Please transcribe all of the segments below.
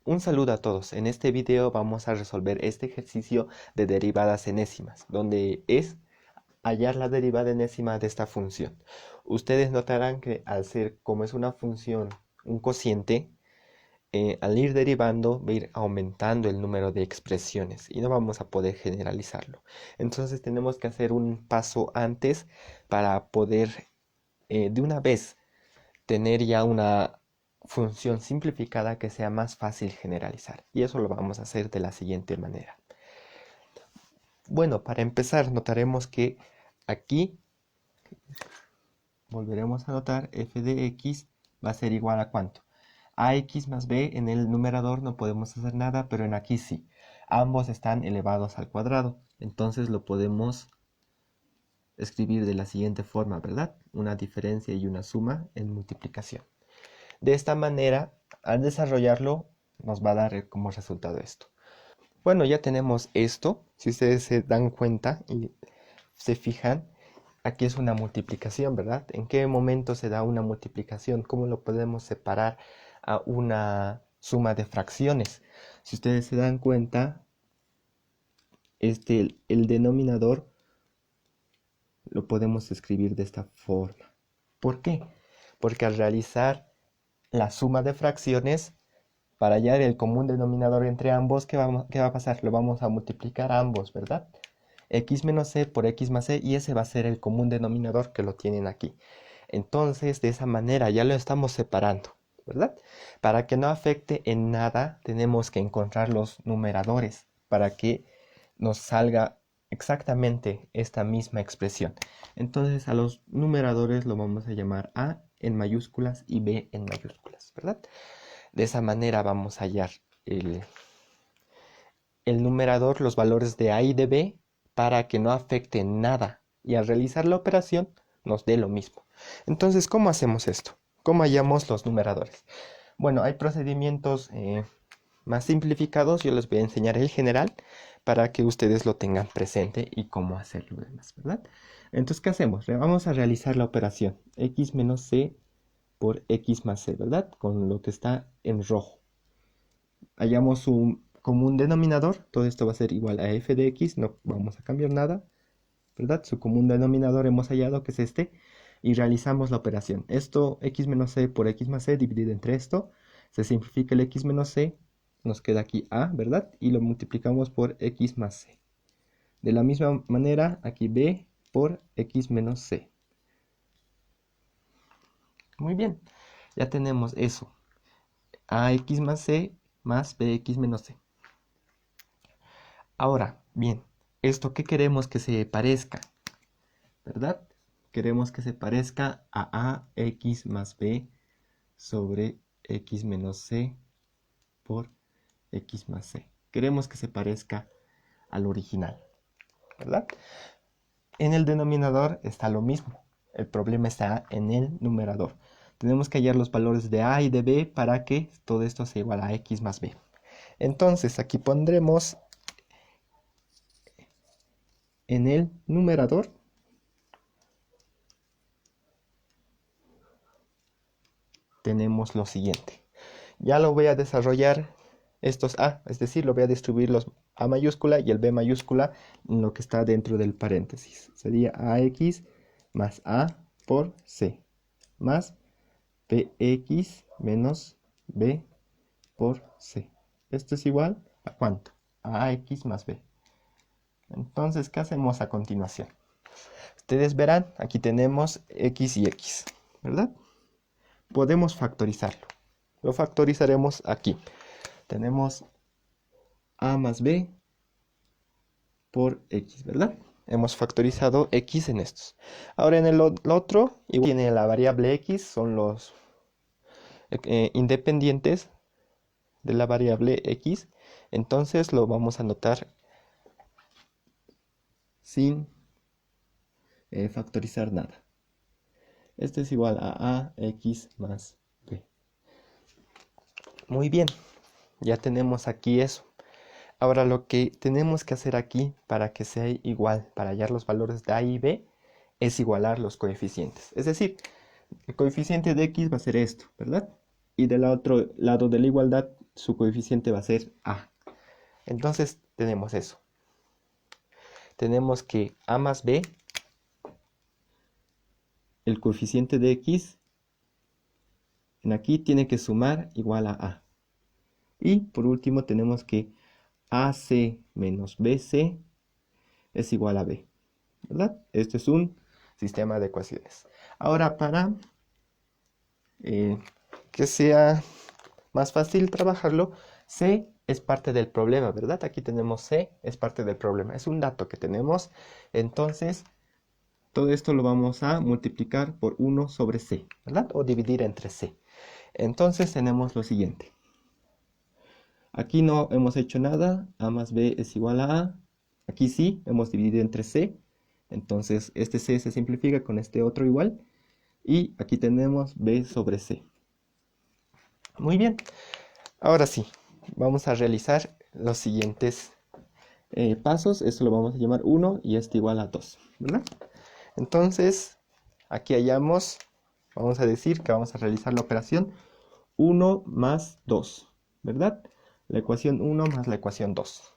Un saludo a todos. En este video vamos a resolver este ejercicio de derivadas enésimas, donde es hallar la derivada enésima de esta función. Ustedes notarán que al ser como es una función, un cociente, al ir derivando va a ir aumentando el número de expresiones y no vamos a poder generalizarlo. Entonces tenemos que hacer un paso antes para poder de una vez tener ya una función simplificada que sea más fácil generalizar. Y eso lo vamos a hacer de la siguiente manera. Bueno, para empezar notaremos que aquí volveremos a notar f de x va a ser igual a ¿cuánto? Ax más b. En el numerador no podemos hacer nada, pero en aquí sí. Ambos están elevados al cuadrado. Entonces lo podemos escribir de la siguiente forma, ¿verdad? Una diferencia y una suma en multiplicación. De esta manera, al desarrollarlo, nos va a dar como resultado esto. Bueno, ya tenemos esto. Si ustedes se dan cuenta y se fijan, aquí es una multiplicación, ¿verdad? ¿En qué momento se da una multiplicación? ¿Cómo lo podemos separar a una suma de fracciones? Si ustedes se dan cuenta, el denominador lo podemos escribir de esta forma. ¿Por qué? Porque al realizar la suma de fracciones, para hallar el común denominador entre ambos, ¿qué va a pasar? Lo vamos a multiplicar a ambos, ¿verdad? X menos c por x más c, y ese va a ser el común denominador que lo tienen aquí. Entonces, de esa manera ya lo estamos separando, ¿verdad? Para que no afecte en nada, tenemos que encontrar los numeradores para que nos salga exactamente esta misma expresión. Entonces, a los numeradores lo vamos a llamar A en mayúsculas y B en mayúsculas, ¿verdad? De esa manera vamos a hallar el numerador, los valores de A y de B, para que no afecte nada y al realizar la operación nos dé lo mismo. Entonces, ¿cómo hacemos esto? ¿Cómo hallamos los numeradores? Bueno, hay procedimientos más simplificados. Yo les voy a enseñar el general para que ustedes lo tengan presente y cómo hacerlo demás, ¿verdad? Entonces, ¿qué hacemos? Vamos a realizar la operación x menos c por x más c, ¿verdad? Con lo que está en rojo. Hallamos un común denominador. Todo esto va a ser igual a f de x. No vamos a cambiar nada, ¿verdad? Su común denominador hemos hallado que es este. Y realizamos la operación. Esto, x menos c por x más c dividido entre esto. Se simplifica el x menos c. Nos queda aquí a, ¿verdad? Y lo multiplicamos por x más c. De la misma manera, aquí b por x menos c. Muy bien. Ya tenemos eso. Ax más c más bx menos c. Ahora, bien, ¿esto qué queremos que se parezca? ¿Verdad? Queremos que se parezca a ax más b sobre x menos c por x más c. Queremos que se parezca al original, ¿verdad? En el denominador está lo mismo. El problema está en el numerador. Tenemos que hallar los valores de a y de b para que todo esto sea igual a x más b. Entonces, aquí pondremos en el numerador tenemos lo siguiente. Ya lo voy a desarrollar estos a, es decir, lo voy a distribuir los a mayúscula y el b mayúscula en lo que está dentro del paréntesis. Sería ax más a por c más bx menos b por c. Esto es igual a ¿cuánto? A ax más b. Entonces, ¿qué hacemos a continuación? Ustedes verán, aquí tenemos x y x, ¿verdad? Podemos factorizarlo. Lo factorizaremos aquí. Tenemos a más b por x, ¿verdad? Hemos factorizado x en estos. Ahora en el otro, igual tiene la variable x, son los independientes de la variable x. Entonces lo vamos a anotar sin factorizar nada. Esto es igual a ax más b. Muy bien, ya tenemos aquí eso. Ahora lo que tenemos que hacer aquí para que sea igual, para hallar los valores de a y b, es igualar los coeficientes. Es decir, el coeficiente de x va a ser esto, ¿verdad? Y del otro lado de la igualdad su coeficiente va a ser a. Entonces tenemos eso. Tenemos que a más b, el coeficiente de x, en aquí tiene que sumar igual a. Y por último tenemos que AC menos BC es igual a B, ¿verdad? Esto es un sistema de ecuaciones. Ahora, para que sea más fácil trabajarlo, C es parte del problema, ¿verdad? Aquí tenemos C, es parte del problema. Es un dato que tenemos. Entonces, todo esto lo vamos a multiplicar por 1 sobre C, ¿verdad? O dividir entre C. Entonces, tenemos lo siguiente. Aquí no hemos hecho nada. A más B es igual a A. Aquí sí, hemos dividido entre C. Entonces, este C se simplifica con este otro igual. Y aquí tenemos B sobre C. Muy bien. Ahora sí, vamos a realizar los siguientes pasos. Esto lo vamos a llamar 1 y este igual a 2, ¿verdad? Entonces, aquí vamos a decir que vamos a realizar la operación 1 más 2, ¿verdad? La ecuación 1 más la ecuación 2.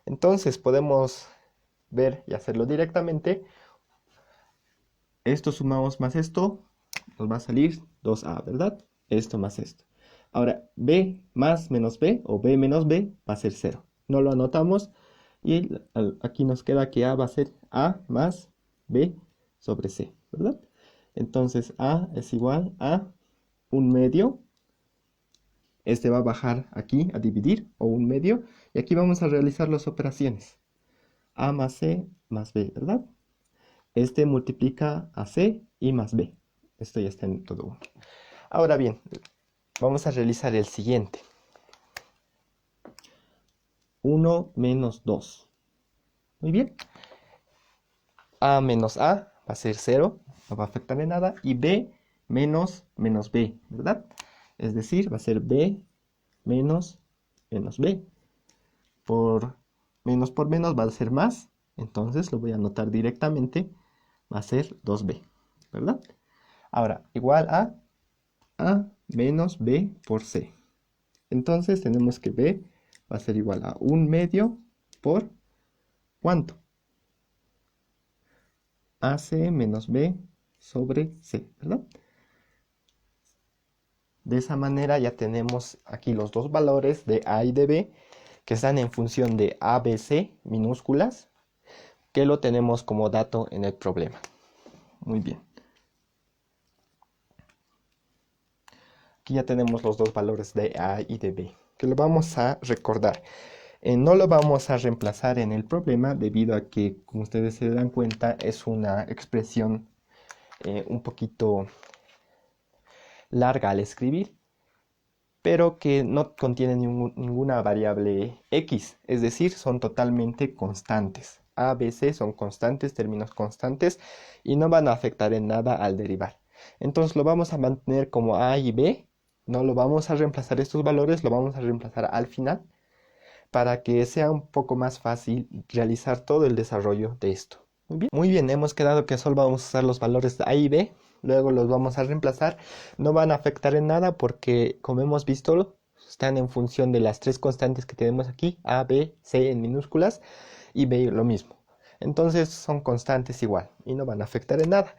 Entonces, podemos ver y hacerlo directamente. Esto sumamos más esto, nos va a salir 2a, ¿verdad? Esto más esto. Ahora, b más menos b, o b menos b, va a ser 0. No lo anotamos, y aquí nos queda que a va a ser a más b sobre c, ¿verdad? Entonces, a es igual a 1/2. Este va a bajar aquí a dividir, o 1/2. Y aquí vamos a realizar las operaciones. A más c más b, ¿verdad? Este multiplica a C y más B. Esto ya está en todo uno. Ahora bien, vamos a realizar el siguiente. 1 menos 2. Muy bien. A menos A va a ser 0, no va a afectar en nada. Y B menos B, ¿verdad? Es decir, va a ser B menos B. Por menos va a ser más. Entonces lo voy a anotar directamente. Va a ser 2B, ¿verdad? Ahora, igual a menos B por C. Entonces tenemos que B va a ser igual a 1/2 por ¿cuánto? AC menos B sobre C, ¿verdad? De esa manera ya tenemos aquí los dos valores de A y de B que están en función de ABC minúsculas, que lo tenemos como dato en el problema. Muy bien. Aquí ya tenemos los dos valores de A y de B, que lo vamos a recordar. No lo vamos a reemplazar en el problema debido a que, como ustedes se dan cuenta, es una expresión un poquito larga al escribir, pero que no contiene ninguna variable X, es decir, son totalmente constantes. A, B, C son constantes, términos constantes, y no van a afectar en nada al derivar. Entonces lo vamos a mantener como A y B, no lo vamos a reemplazar estos valores, lo vamos a reemplazar al final, para que sea un poco más fácil realizar todo el desarrollo de esto. Muy bien, hemos quedado que solo vamos a usar los valores de A y B, luego los vamos a reemplazar. No van a afectar en nada porque, como hemos visto, están en función de las tres constantes que tenemos aquí, A, B, C en minúsculas, y B lo mismo. Entonces son constantes igual y no van a afectar en nada.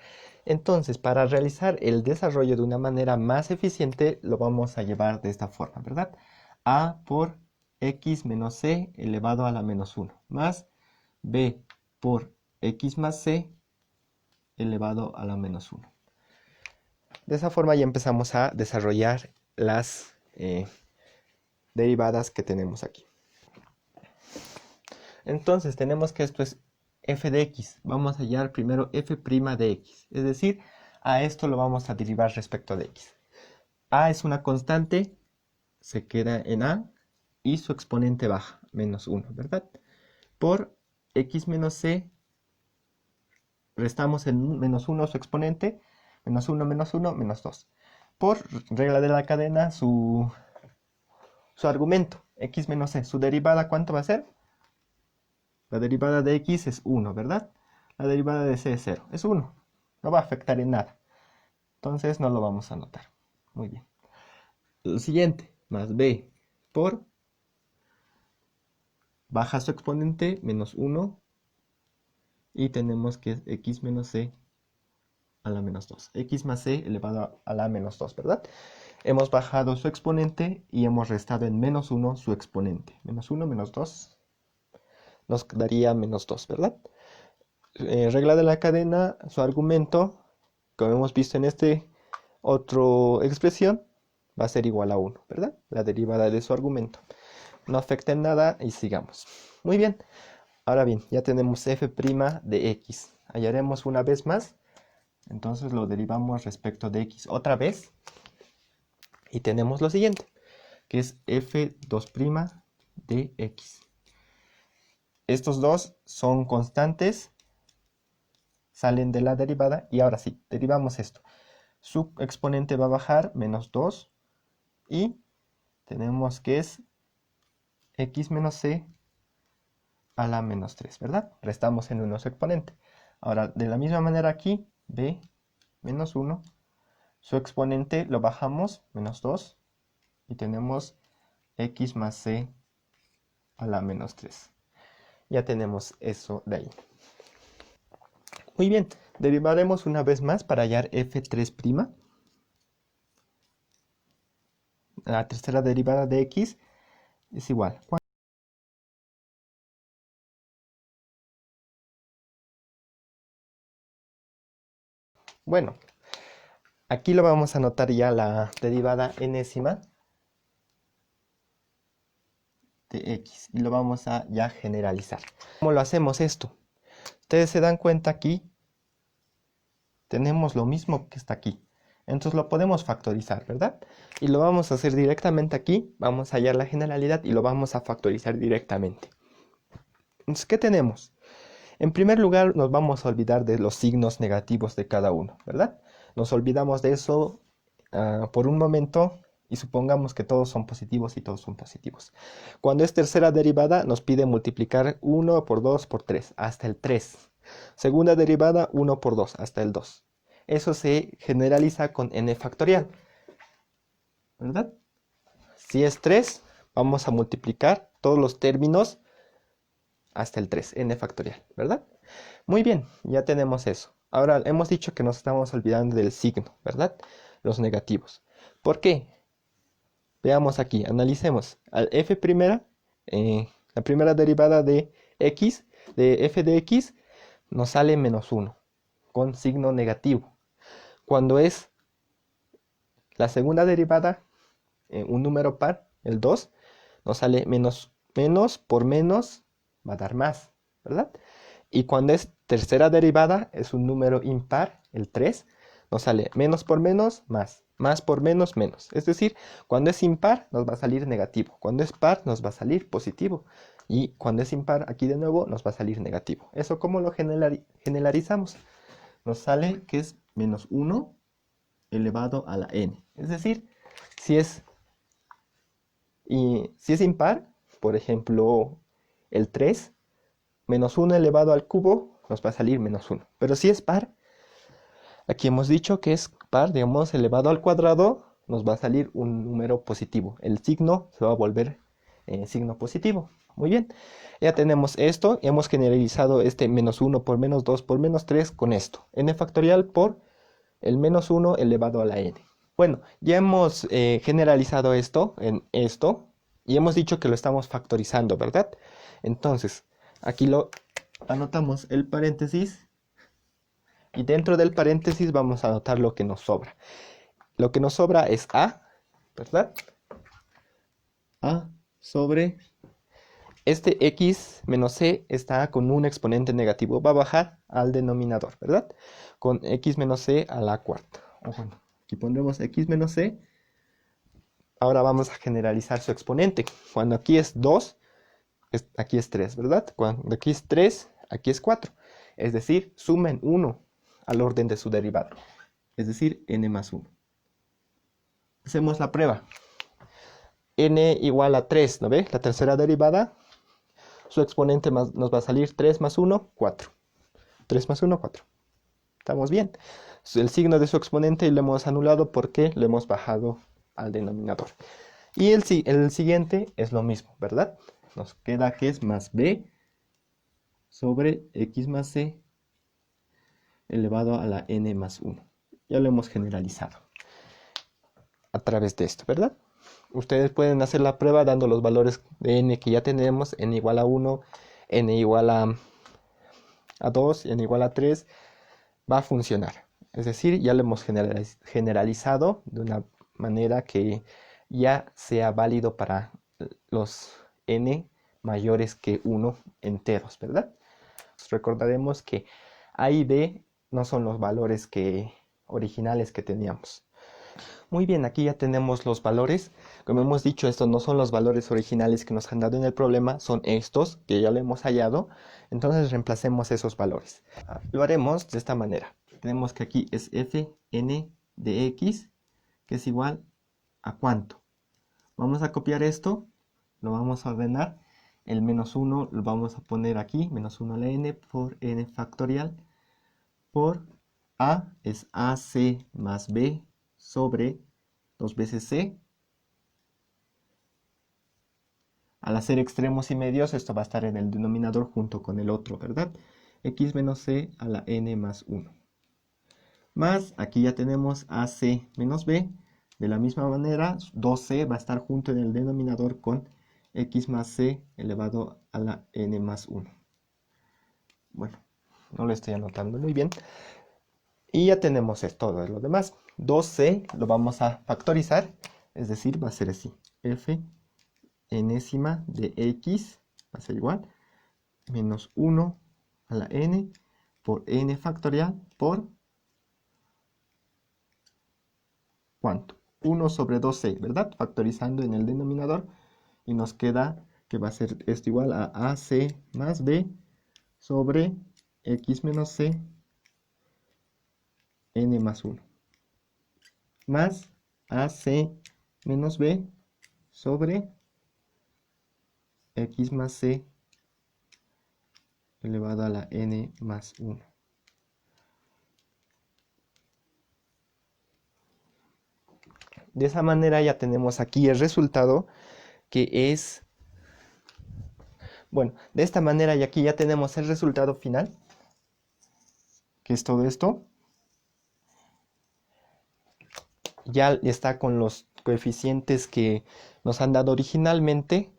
Entonces, para realizar el desarrollo de una manera más eficiente, lo vamos a llevar de esta forma, ¿verdad? A por x menos c elevado a la menos 1, más b por x más c elevado a la menos 1. De esa forma ya empezamos a desarrollar las derivadas que tenemos aquí. Entonces tenemos que esto es f de x. Vamos a hallar primero f' de x. Es decir, a esto lo vamos a derivar respecto de x. A es una constante, se queda en a, y su exponente baja, menos 1, ¿verdad? Por x menos c, restamos en menos 1 su exponente, menos 1, menos 2. Por regla de la cadena, su argumento, x menos c, su derivada, ¿cuánto va a ser? La derivada de x es 1, ¿verdad? La derivada de c es 0, es 1, no va a afectar en nada. Entonces no lo vamos a anotar. Muy bien. Lo siguiente, más b por baja su exponente menos 1 y tenemos que es x menos c a la menos 2. X más c elevado a la menos 2, ¿verdad? Hemos bajado su exponente y hemos restado en menos 1 su exponente. Menos 1 menos 2 nos daría menos 2, ¿verdad? Regla de la cadena, su argumento, como hemos visto en este otro expresión, va a ser igual a 1, ¿verdad? La derivada de su argumento. No afecta en nada y sigamos. Muy bien. Ahora bien, ya tenemos f' de x. Hallaremos una vez más. Entonces lo derivamos respecto de x otra vez. Y tenemos lo siguiente, que es f2' de x. Estos dos son constantes, salen de la derivada. Y ahora sí, derivamos esto. Su exponente va a bajar menos 2. Y tenemos que es x menos c a la menos 3, ¿verdad? Restamos en 1 su exponente. Ahora, de la misma manera aquí, b menos 1, su exponente lo bajamos, menos 2, y tenemos x más c a la menos 3. Ya tenemos eso de ahí. Muy bien, derivaremos una vez más para hallar f3'. La tercera derivada de x es igual. Bueno, aquí lo vamos a anotar ya la derivada enésima de x y lo vamos a ya generalizar. ¿Cómo lo hacemos esto? Ustedes se dan cuenta aquí, tenemos lo mismo que está aquí. Entonces lo podemos factorizar, ¿verdad? Y lo vamos a hacer directamente aquí, vamos a hallar la generalidad y lo vamos a factorizar directamente. Entonces, ¿qué tenemos? En primer lugar, nos vamos a olvidar de los signos negativos de cada uno, ¿verdad? Nos olvidamos de eso por un momento y supongamos que todos son positivos y todos son positivos. Cuando es tercera derivada, nos pide multiplicar 1 por 2 por 3, hasta el 3. Segunda derivada, 1 por 2, hasta el 2. Eso se generaliza con n factorial, ¿verdad? Si es 3, vamos a multiplicar todos los términos hasta el 3, n factorial, ¿verdad? Muy bien, ya tenemos eso. Ahora hemos dicho que nos estamos olvidando del signo, ¿verdad? Los negativos. ¿Por qué? Veamos aquí, analicemos. Al f', la primera derivada de x, de f de x, nos sale menos 1, con signo negativo. Cuando es la segunda derivada, un número par, el 2, nos sale menos por menos, va a dar más, ¿verdad? Y cuando es tercera derivada, es un número impar, el 3, nos sale menos por menos, más por menos, menos. Es decir, cuando es impar, nos va a salir negativo. Cuando es par, nos va a salir positivo. Y cuando es impar, aquí de nuevo, nos va a salir negativo. ¿Eso cómo lo generalizamos? Nos sale que es menos 1 elevado a la n. Es decir, si es impar, por ejemplo, el 3, menos 1 elevado al cubo, nos va a salir menos 1. Pero si es par, aquí hemos dicho que es par, digamos, elevado al cuadrado, nos va a salir un número positivo. El signo se va a volver signo positivo. Muy bien, ya tenemos esto, y hemos generalizado este menos 1 por menos 2 por menos 3 con esto. N factorial por el menos 1 elevado a la n. Bueno, ya hemos generalizado esto en esto, y hemos dicho que lo estamos factorizando, ¿verdad? Entonces, aquí lo anotamos el paréntesis, y dentro del paréntesis vamos a anotar lo que nos sobra. Lo que nos sobra es a, ¿verdad? A sobre este x menos c está con un exponente negativo, va a bajar al denominador, ¿verdad? Con x menos c a la cuarta. O bueno, aquí pondremos x menos c. Ahora vamos a generalizar su exponente. Cuando aquí es 2, aquí es 3, ¿verdad? Cuando aquí es 3, aquí es 4. Es decir, sumen 1 al orden de su derivado. Es decir, n más 1. Hacemos la prueba. N igual a 3, ¿no ve? La tercera derivada. Su exponente nos va a salir 3 más 1, 4. 3 más 1, 4. ¿Estamos bien? El signo de su exponente lo hemos anulado porque lo hemos bajado al denominador. Y el siguiente es lo mismo, ¿verdad? Nos queda que es más b sobre x más c elevado a la n más 1. Ya lo hemos generalizado a través de esto, ¿verdad? Ustedes pueden hacer la prueba dando los valores de n que ya tenemos, n igual a 1, n igual a 2, n igual a 3, va a funcionar. Es decir, ya lo hemos generalizado de una manera que ya sea válido para los n mayores que 1 enteros, ¿verdad? Recordaremos que a y b no son los valores originales que teníamos. Muy bien, aquí ya tenemos los valores. Como hemos dicho, estos no son los valores originales que nos han dado en el problema, son estos que ya lo hemos hallado. Entonces reemplacemos esos valores. Lo haremos de esta manera. Tenemos que aquí es fn de x, que es igual a ¿cuánto? Vamos a copiar esto, lo vamos a ordenar. El menos 1 lo vamos a poner aquí, menos 1 a la n por n factorial, por a es ac más b sobre 2 veces c. Al hacer extremos y medios, esto va a estar en el denominador junto con el otro, ¿verdad? X menos c a la n más 1. Más, aquí ya tenemos ac menos b. De la misma manera, 2c va a estar junto en el denominador con x más c elevado a la n más 1. Bueno, no lo estoy anotando muy bien. Y ya tenemos todo lo demás. 2c lo vamos a factorizar, es decir, va a ser así. F enésima de x va a ser igual menos 1 a la n por n factorial por ¿cuánto? 1 sobre 2c, ¿verdad? Factorizando en el denominador y nos queda que va a ser esto igual a ac más b sobre x menos c n más 1 más ac menos b sobre x más c elevado a la n más 1. De esa manera ya tenemos aquí el resultado que es, bueno, de esta manera y aquí ya tenemos el resultado final, que es todo esto. Ya está con los coeficientes que nos han dado originalmente.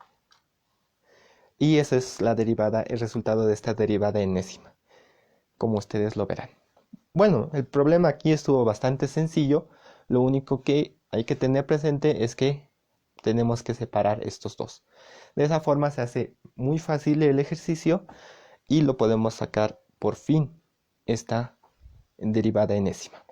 Y esa es la derivada, el resultado de esta derivada enésima, como ustedes lo verán. Bueno, el problema aquí estuvo bastante sencillo. Lo único que hay que tener presente es que tenemos que separar estos dos. De esa forma se hace muy fácil el ejercicio y lo podemos sacar por fin esta derivada enésima.